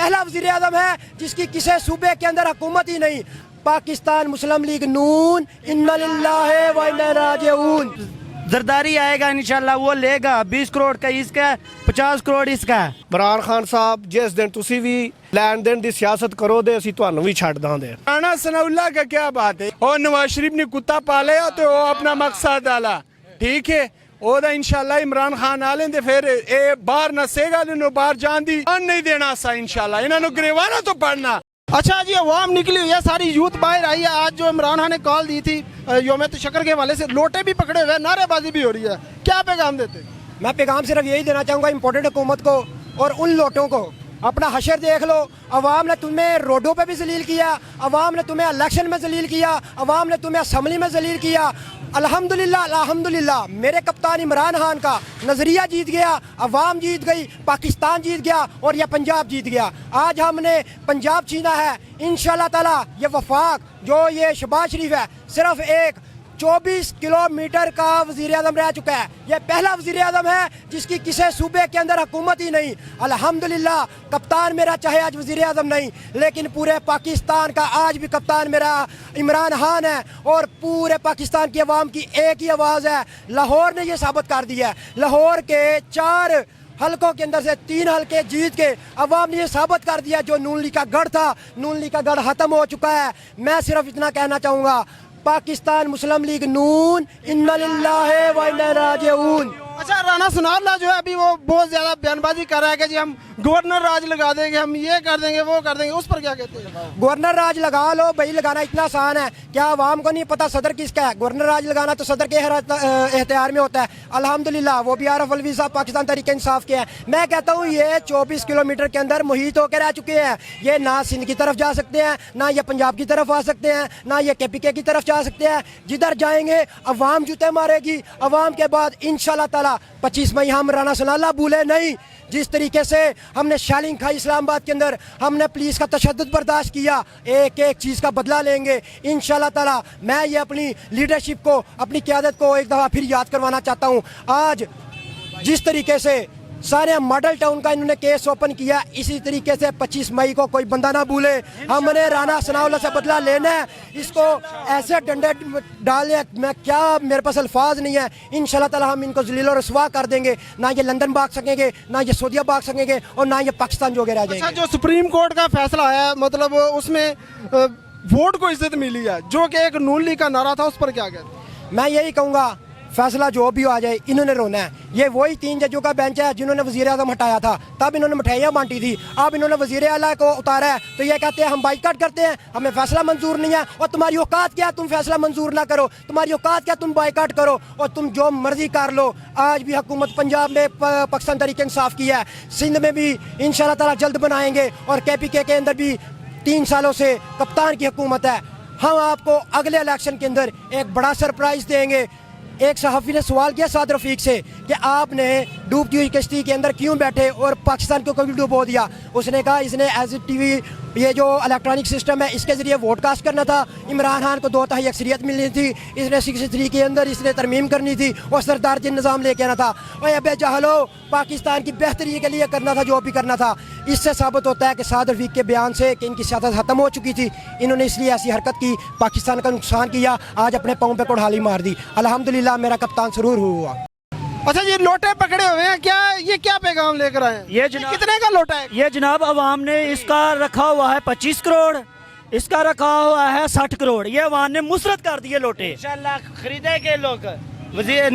پہلا وزیر اعظم ہے جس کی کسی صوبے کے اندر حکومت ہی نہیں. پاکستان مسلم لیگ نون انا للہ و انا راجعون. زرداری آئے گا انشاءاللہ, وہ لے گا 20 کروڑ کا اس کا, 50 کروڑ اس کا. عمران خان صاحب جس دن تسی بھی لین دین دی سیاست کرو دے اسی تانوں بھی چھڈ داں دے. رانا ثناء اللہ کا کیا بات ہے, اور نواز شریف نے کتا پالیا تو وہ اپنا مقصد ڈالا, ٹھیک ہے. وہ دا انشاءاللہ عمران خان آلیں دے پھر اے باہر نسے گا انہوں باہر جان دی ان نہیں دینا سا انشاءاللہ, انہوں نے گریوانا تو پڑھنا. اچھا جی, عوام نکلی ہوئی ہے, ساری یوتھ باہر آئی ہے. آج جو عمران خان نے کال دی تھی یوم تشکر کے حوالے سے, لوٹے بھی پکڑے ہوئے ہیں, نعرے بازی بھی ہو رہی ہے, کیا پیغام دیتے؟ میں پیغام صرف یہی دینا چاہوں گا امپورٹنٹ حکومت کو اور ان لوٹوں کو, اپنا حشر دیکھ لو. عوام نے تمہیں روڈوں پہ بھی ذلیل کیا, عوام نے تمہیں الیکشن میں ذلیل کیا, عوام نے تمہیں اسمبلی میں ذلیل کیا. الحمدللہ میرے کپتان عمران خان کا نظریہ جیت گیا, عوام جیت گئی, پاکستان جیت گیا اور یہ پنجاب جیت گیا. آج ہم نے پنجاب چھینا ہے انشاءاللہ تعالی. یہ وفاق جو یہ شہباز شریف ہے صرف ایک 24 کلومیٹر کا وزیر اعظم رہ چکا ہے. یہ پہلا وزیر اعظم ہے جس کی کسی صوبے کے اندر حکومت ہی نہیں. الحمدللہ کپتان میرا چاہے آج وزیر اعظم نہیں لیکن پورے پاکستان کا آج بھی کپتان میرا عمران خان ہے, اور پورے پاکستان کی عوام کی ایک ہی آواز ہے. لاہور نے یہ ثابت کر دیا ہے, لاہور کے 4 حلقوں کے اندر سے 3 حلقے جیت کے عوام نے یہ ثابت کر دیا جو نون لیگ کا گڑھ تھا, نون لیگ کا گڑھ ختم ہو چکا ہے. میں صرف اتنا کہنا چاہوں گا, پاکستان مسلم لیگ نون انا للہ و انا راجعون. اچھا, رانا ثناء اللہ جو ہے ابھی وہ بہت زیادہ بیان بازی کر رہا ہے کہ جی ہم گورنر راج لگا دیں گے, ہم یہ کر دیں گے, وہ کر دیں گے, اس پر کیا کہتے ہیں؟ گورنر راج لگا لو بھائی, لگانا اتنا آسان ہے. کیا عوام کو نہیں پتا صدر کس کا ہے؟ گورنر راج لگانا تو صدر کے اختیار میں ہوتا ہے. الحمدللہ وہ بھی عارف الوی صاحب پاکستان تحریک انصاف کے ہیں. میں کہتا ہوں یہ 24 کلومیٹر کے اندر محیط ہو کے رہ چکے ہیں. یہ نہ سندھ کی طرف جا سکتے ہیں, نہ یہ پنجاب کی طرف آ سکتے ہیں, نہ یہ KPK کی طرف جا سکتے ہیں. جدھر جائیں گے عوام جوتے مارے گی. عوام کے بعد انشاءاللہ تعالی 25 مئی ہم رانا ثناء اللہ بھولے نہیں. جس طریقے سے ہم نے شیلنگ کھائی اسلام آباد کے اندر, ہم نے پولیس کا تشدد برداشت کیا, ایک ایک چیز کا بدلہ لیں گے انشاءاللہ تعالی. میں یہ اپنی لیڈرشپ کو, اپنی قیادت کو ایک دفعہ پھر یاد کروانا چاہتا ہوں. آج جس طریقے سے سارے ماڈل ٹاؤن کا انہوں نے کیس اوپن کیا, اسی طریقے سے 25 مئی کو کوئی بندہ نہ بھولے. ہم نے رانا ثناء اللہ سے بدلہ لینا ہے. اس کو ایسے ڈنڈے ڈالنے, میں کیا میرے پاس الفاظ نہیں ہے. انشاءاللہ تعالی ہم ان کو ذلیل و رسوا کر دیں گے. نہ یہ لندن بھاگ سکیں گے, نہ یہ سعودیہ بھاگ سکیں گے, اور نہ یہ پاکستان جو رہ جائیں گے. جو سپریم کورٹ کا فیصلہ آیا مطلب اس میں ووٹ کو عزت ملی ہے, جو کہ ایک نون لیگ کا نعرہ تھا, اس پر کیا کہتے ہیں؟ میں یہی کہوں گا فیصلہ جو بھی آ جائے انہوں نے رونا ہے. یہ وہی 3 ججوں کا بینچ ہے جنہوں نے وزیر اعظم ہٹایا تھا, تب انہوں نے مٹھائیاں بانٹی تھی. اب انہوں نے وزیر اعلیٰ کو اتارا ہے تو یہ کہتے ہیں ہم بائیکاٹ کرتے ہیں, ہمیں فیصلہ منظور نہیں ہے. اور تمہاری اوقات کیا تم فیصلہ منظور نہ کرو, تمہاری اوقات کیا تم بائیکاٹ کرو, اور تم جو مرضی کر لو. آج بھی حکومت پنجاب میں پاکستان تحریک انصاف کی ہے, سندھ میں بھی انشاءاللہ تعالی جلد بنائیں گے, اور KPK کے اندر بھی 3 سالوں سے کپتان کی حکومت ہے. ہم آپ کو اگلے الیکشن کے اندر ایک بڑا سرپرائز دیں گے. ایک صحافی نے سوال کیا سعد رفیق سے کہ آپ نے ڈوبتی ہوئی کشتی کے اندر کیوں بیٹھے اور پاکستان کو کبھی ڈوبو دیا. اس نے کہا اس نے ایز اے TV یہ جو الیکٹرانک سسٹم ہے اس کے ذریعے ووٹ کاسٹ کرنا تھا. عمران خان کو 2/3 اکثریت ملنی تھی, اس نے 63 کے اندر اس نے ترمیم کرنی تھی اور سردار جن نظام لے کے آنا تھا. اور ابے جہلو پاکستان کی بہتری کے لیے کرنا تھا جو بھی کرنا تھا. اس سے ثابت ہوتا ہے کہ سعد رفیق کے بیان سے کہ ان کی سیاست ختم ہو چکی تھی, انہوں نے اس لیے ایسی حرکت کی, پاکستان کا نقصان کیا, آج اپنے پاؤں پہ کڑھالی مار دی. الحمدللہ میرا کپتان سرور ہوا. اچھا جی, لوٹے پکڑے ہوئے ہیں, کیا پیغام لے کر آئے ہیں؟ یہ جناب کتنے کا لوٹا ہے؟ یہ جناب عوام نے اس کا رکھا ہوا ہے 25 کروڑ, اس کا رکھا ہوا ہے 60 کروڑ. یہ عوام نے مسرت کر دیے لوٹے. انشاءاللہ خریدے گے لوگ. وزیر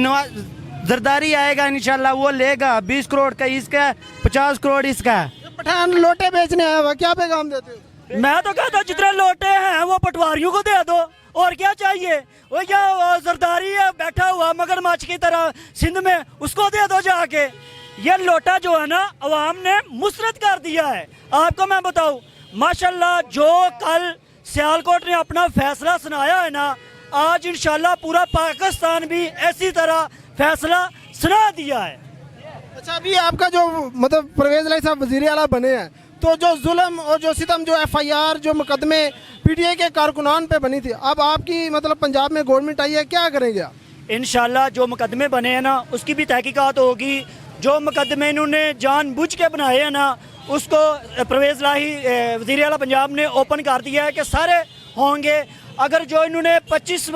زرداری آئے گا انشاءاللہ, وہ لے گا 20 کروڑ کا اس کا, 50 کروڑ اس کا. پٹھان لوٹے بیچنے آیا ہوا, کیا پیغام دیتے ہو؟ میں تو کہتا ہوں جتنے لوٹے ہیں وہ پٹواریوں کو دے دو, اور کیا چاہیے. وہ کیا زرداری ہے بیٹھا ہوا مگر مچھ کی طرح سندھ میں, اس کو دے دو جا کے. یہ لوٹا جو ہے نا عوام نے مسرت کر دیا ہے. آپ کو میں بتاؤں ماشاءاللہ جو کل سیالکوٹ نے اپنا فیصلہ سنایا ہے نا, آج انشاءاللہ پورا پاکستان بھی ایسی طرح فیصلہ سنا دیا ہے. اچھا, ابھی آپ کا جو مطلب پرویز الہی صاحب وزیر اعلیٰ بنے ہیں, تو جو ظلم اور جو ستم, جو FIR, جو مقدمے PTI کے کارکنان پہ بنی تھی, اب آپ کی مطلب پنجاب میں گورنمنٹ آئی ہے, کیا کریں گے آپ؟ انشاءاللہ جو مقدمے بنے ہیں نا اس کی بھی تحقیقات ہوگی. جو مقدمے انہوں نے جان بوجھ کے بنائے ہیں نا اس کو پرویز لاہی وزیر اعلیٰ پنجاب نے اوپن کر دیا ہے کہ سارے ہوں گے. اگر جو انہوں نے 25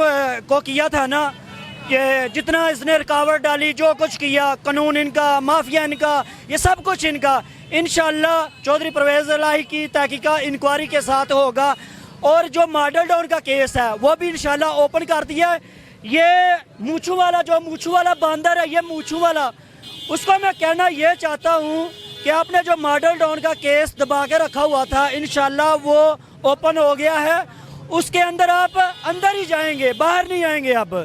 کو کیا تھا نا کہ جتنا اس نے رکاوٹ ڈالی, جو کچھ کیا, قانون ان کا, مافیا ان کا, یہ سب کچھ ان کا انشاءاللہ چودھری پرویز الہی کی تحقیقات انکوائری کے ساتھ ہوگا. اور جو ماڈل ٹاؤن کا کیس ہے وہ بھی انشاءاللہ اوپن کر دیا ہے. یہ موچھو والا, جو موچھو والا باندر ہے, یہ موچھو والا, اس کو میں کہنا یہ چاہتا ہوں کہ آپ نے جو ماڈل ٹاؤن کا کیس دبا کے رکھا ہوا تھا انشاءاللہ وہ اوپن ہو گیا ہے. اس کے اندر آپ اندر ہی جائیں گے, باہر نہیں آئیں گے اب.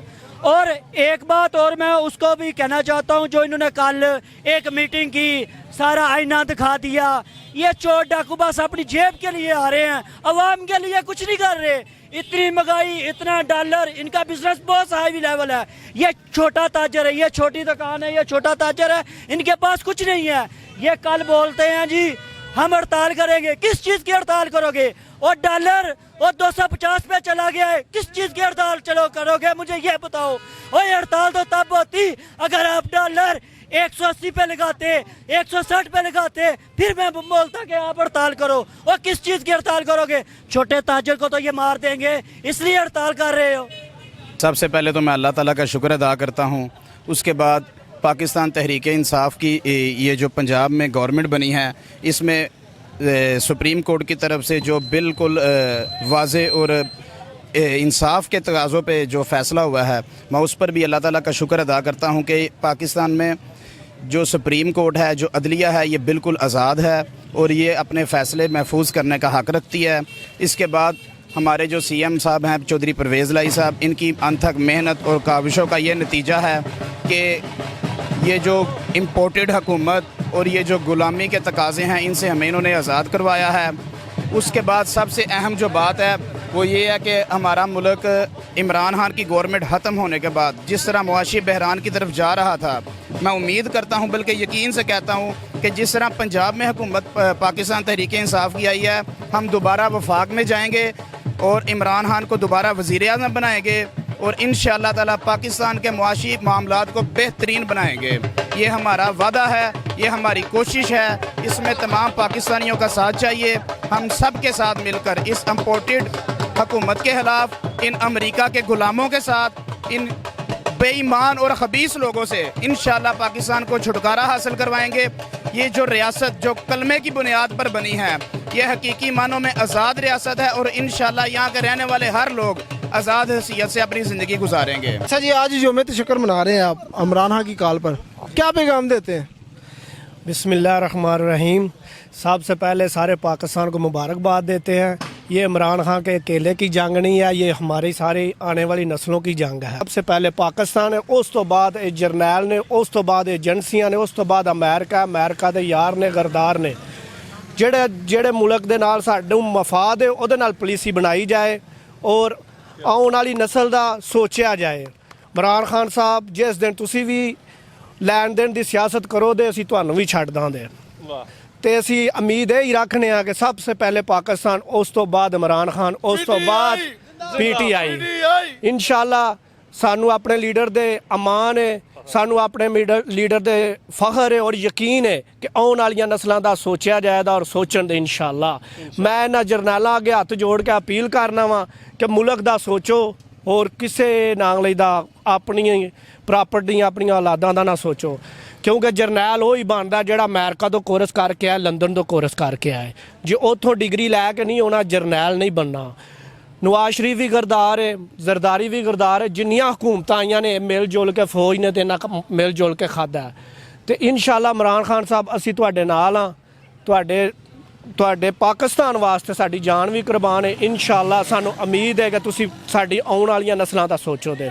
اور ایک بات اور میں اس کو بھی کہنا چاہتا ہوں, جو انہوں نے کل ایک میٹنگ کی, سارا آئینہ دکھا دیا, یہ چور ڈاکو بس اپنی جیب کے لیے آ رہے ہیں, عوام کے لیے کچھ نہیں کر رہے. اتنی مہنگائی, اتنا ڈالر, ان کا بزنس بہت ہائی لیول ہے. یہ چھوٹا تاجر ہے, یہ چھوٹی دکان ہے, یہ چھوٹا تاجر ہے, ان کے پاس کچھ نہیں ہے. یہ کل بولتے ہیں جی ہم ہڑتال کریں گے. کس چیز کی ہڑتال کرو گے؟ اور ڈالر اور 250 پہ چلا گیا ہے, کس چیز کی ہڑتال کرو گے مجھے یہ بتاؤ. اور یہ ہڑتال تو تب ہوتی اگر آپ ڈالر 180 پہ لگاتے, 160 پہ لگاتے, پھر میں بولتا کہ آپ ہڑتال کرو. اور کس چیز کی ہڑتال کرو گے؟ چھوٹے تاجر کو تو یہ مار دیں گے, اس لیے ہڑتال کر رہے ہو. سب سے پہلے تو میں اللہ تعالیٰ کا شکر ادا کرتا ہوں. اس کے بعد پاکستان تحریک انصاف کی یہ جو پنجاب میں گورنمنٹ بنی ہے, اس میں سپریم کورٹ کی طرف سے جو بالکل واضح اور انصاف کے تقاضوں پہ جو فیصلہ ہوا ہے, میں اس پر بھی اللہ تعالیٰ کا شکر ادا کرتا ہوں کہ پاکستان میں جو سپریم کورٹ ہے, جو عدلیہ ہے, یہ بالکل آزاد ہے اور یہ اپنے فیصلے محفوظ کرنے کا حق رکھتی ہے. اس کے بعد ہمارے جو سی ایم صاحب ہیں چودھری پرویز الہی صاحب, ان کی انتھک محنت اور کاوشوں کا یہ نتیجہ ہے کہ یہ جو امپورٹڈ حکومت اور یہ جو غلامی کے تقاضے ہیں ان سے ہمیں انہوں نے آزاد کروایا ہے. اس کے بعد سب سے اہم جو بات ہے وہ یہ ہے کہ ہمارا ملک عمران خان کی گورنمنٹ ختم ہونے کے بعد جس طرح معاشی بحران کی طرف جا رہا تھا, میں امید کرتا ہوں, بلکہ یقین سے کہتا ہوں کہ جس طرح پنجاب میں حکومت پاکستان تحریک انصاف کی آئی ہے, ہم دوبارہ وفاق میں جائیں گے اور عمران خان کو دوبارہ وزیر اعظم بنائیں گے اور انشاءاللہ تعالی پاکستان کے معاشی معاملات کو بہترین بنائیں گے. یہ ہمارا وعدہ ہے, یہ ہماری کوشش ہے. اس میں تمام پاکستانیوں کا ساتھ چاہیے. ہم سب کے ساتھ مل کر اس امپورٹڈ حکومت کے خلاف, ان امریکہ کے غلاموں کے ساتھ, ان بے ایمان اور خبیث لوگوں سے انشاءاللہ پاکستان کو چھٹکارا حاصل کروائیں گے. یہ جو ریاست جو کلمے کی بنیاد پر بنی ہے, یہ حقیقی معنوں میں آزاد ریاست ہے اور انشاءاللہ یہاں کے رہنے والے ہر لوگ آزاد حیثیت سے اپنی زندگی گزاریں گے. اچھا جی, آج یوم شکر منا رہے ہیں آپ عمران خان کی کال پر, کیا پیغام دیتے ہیں؟ بسم اللہ الرحمن الرحیم. سب سے پہلے سارے پاکستان کو مبارکباد دیتے ہیں. یہ عمران خان کے اکیلے کی جنگ نہیں ہے, یہ ہماری ساری آنے والی نسلوں کی جنگ ہے. سب سے پہلے پاکستان ہے, اس تو بعد جرنیل نے, اس تو بعد ایجنسیاں نے, اس تو بعد امریکہ دے یار نے, غردار نے. ਜਿਹੜੇ ਮੁਲਕ ਦੇ ਨਾਲ ਸਾਨੂੰ ਮਫਾਦ ਹੈ ਉਹਦੇ ਨਾਲ ਪਾਲਿਸੀ ਬਣਾਈ ਜਾਏ ਔਰ ਆਉਣ ਵਾਲੀ ਨਸਲ ਦਾ ਸੋਚਿਆ ਜਾਏ. ਇਮਰਾਨ ਖਾਨ ਸਾਹਿਬ, ਜਿਸ ਦਿਨ ਤੁਸੀਂ ਵੀ ਲੈਣ ਦੇਣ ਦੀ ਸਿਆਸਤ ਕਰੋ ਤੇ ਅਸੀਂ ਤੁਹਾਨੂੰ ਵੀ ਛੱਡ ਦਾਂਗੇ. ਤੇ ਅਸੀਂ ਉਮੀਦ ਇਹ ਹੀ ਰੱਖਨੇ ਆ ਕਿ ਸਭ ਤੋਂ ਪਹਿਲੇ ਪਾਕਿਸਤਾਨ, ਉਸ ਤੋਂ ਬਾਅਦ ਇਮਰਾਨ ਖਾਨ, ਉਸ ਤੋਂ ਬਾਅਦ PTI. ਇਨਸ਼ਾਅੱਲਾ ਸਾਨੂੰ ਆਪਣੇ ਲੀਡਰ ਦੇ ਅਮਾਨ ਹੈ, ਸਾਨੂੰ ਆਪਣੇ ਲੀਡਰ ਦੇ ਫਖਰ ਹੈ ਔਰ ਯਕੀਨ ਹੈ ਕਿ ਆਉਣ ਵਾਲੀਆਂ ਨਸਲਾਂ ਦਾ ਸੋਚਿਆ ਜਾਏਗਾ ਔਰ ਸੋਚਣ ਦੇ ਇਨਸ਼ਾਅੱਲਾ. ਮੈਂ ਇਹਨਾਂ ਜਰਨੈਲਾਂ ਅੱਗੇ ਹੱਥ ਜੋੜ ਕੇ ਅਪੀਲ ਕਰਨਾ ਵਾਂ ਕਿ ਮੁਲਕ ਦਾ ਸੋਚੋ ਔਰ ਕਿਸੇ ਨਾਂਗ ਲਈ ਦਾ ਆਪਣੀ ਪ੍ਰਾਪਰਟੀ, ਆਪਣੀਆਂ ਔਲਾਦਾਂ ਦਾ ਨਾ ਸੋਚੋ. ਕਿਉਂਕਿ ਜਰਨੈਲ ਉਹ ਹੀ ਬਣਦਾ ਜਿਹੜਾ ਅਮਰੀਕਾ ਤੋਂ ਕੋਰਸ ਕਰਕੇ ਆਇਆ, ਲੰਡਨ ਤੋਂ ਕੋਰਸ ਕਰਕੇ ਆਇਆ. ਜੇ ਉੱਥੋਂ ਡਿਗਰੀ ਲੈ ਕੇ ਨਹੀਂ ਆਉਣਾ, ਜਰਨੈਲ ਨਹੀਂ ਬਣਨਾ. ਨਵਾਜ਼ ਸ਼ਰੀਫ ਵੀ ਗਰਦਾਰ ਹੈ, ਜ਼ਰਦਾਰੀ ਵੀ ਗਰਦਾਰ ਹੈ. ਜਿੰਨੀਆਂ ਹਕੂਮਤਾਂ ਆਈਆਂ ਨੇ ਮਿਲ ਜੁਲ ਕੇ, ਫੌਜ ਨੇ ਤੇ ਇਹਨਾਂ ਮਿਲ ਜੁਲ ਕੇ ਖਾਧਾ. ਤੇ ਇਨਸ਼ਾਅੱਲਾ ਇਮਰਾਨ ਖਾਨ ਸਾਹਿਬ ਅਸੀਂ ਤੁਹਾਡੇ ਨਾਲ ਹਾਂ. ਤੁਹਾਡੇ ਪਾਕਿਸਤਾਨ ਵਾਸਤੇ ਸਾਡੀ ਜਾਨ ਵੀ ਕੁਰਬਾਨ ਹੈ. ਇਨਸ਼ਾਅੱਲਾ ਸਾਨੂੰ ਉਮੀਦ ਹੈ ਕਿ ਤੁਸੀਂ ਸਾਡੀ ਆਉਣ ਵਾਲੀਆਂ ਨਸਲਾਂ ਦਾ ਸੋਚੋਗੇ.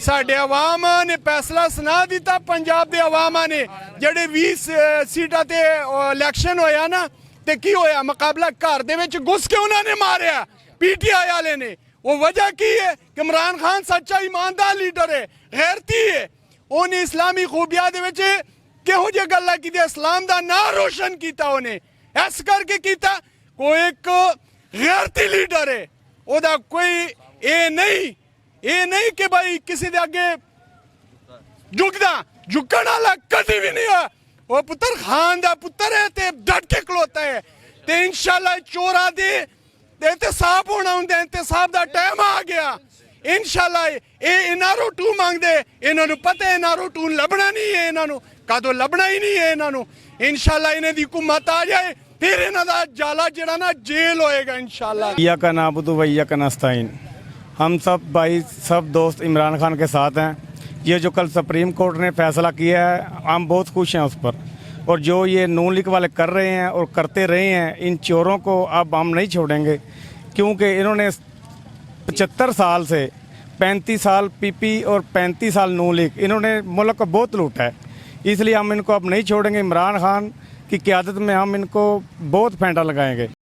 ਸਾਡੇ ਆਵਾਮ ਨੇ ਫੈਸਲਾ ਸੁਣਾ ਦਿੱਤਾ. ਪੰਜਾਬ ਦੇ ਆਵਾਮਾਂ ਨੇ ਜਿਹੜੇ 20 ਸੀਟਾਂ ਤੇ ਇਲੈਕਸ਼ਨ ਹੋਇਆ ਨਾ, ਤੇ ਕੀ ਹੋਇਆ? ਮੁਕਾਬਲਾ ਘਰ ਦੇ ਵਿੱਚ ਘੁਸ ਕੇ ਉਹਨਾਂ ਨੇ ਮਾਰਿਆ PTI ਵਾਲੇ ਨੇ. وہ وجہ کی ہے کہ عمران خان سچا ایماندار لیڈر ہے, غیرتی ہے. انہیں اسلامی خوبیاں دے وچ کہو جے گلاں کی اسلام دا نام روشن کیتا, انہیں ایس کر کے کیتا. کوئی ایک غیرتی لیڈر ہے, او دا کوئی اے نہیں کہ بھائی کسی دے آگے جھکن والا کدی بھی نہیں ہے. وہ پتر خان دا پتر ہے تے ڈٹ کے کھلوتا ہے. تے انشاءاللہ چورا دے احتساب ہونا ہوں, احتساب دا ٹائم آ گیا. انشاءاللہ اے انارو 2 مانگ دے, انہوں نے پتہ ہے انارو 2 لبنا نہیں ہے, انہوں نے کدو لبنا ہی نہیں ہے. انہوں نے انشاءاللہ انہیں دی حکومت آ جائے, پھر انہوں دا جالا جڑا نا جیل ہوئے گا انشاءاللہ. ایاک نعبد و ایاک نستعین. ہم سب بھائی سب دوست عمران خان کے ساتھ ہیں. یہ جو کل سپریم کورٹ نے فیصلہ کیا ہے ہم بہت خوش ہیں اس پر, اور جو یہ نون لیگ والے کر رہے ہیں اور کرتے رہے ہیں, ان چوروں کو اب ہم نہیں چھوڑیں گے, کیونکہ انہوں نے 75 سال سے 35 سال پی پی اور 35 سال نون لیگ, انہوں نے ملک کو بہت لوٹا ہے. اس لیے ہم ان کو اب نہیں چھوڑیں گے. عمران خان کی قیادت میں ہم ان کو بہت پھینٹا لگائیں گے.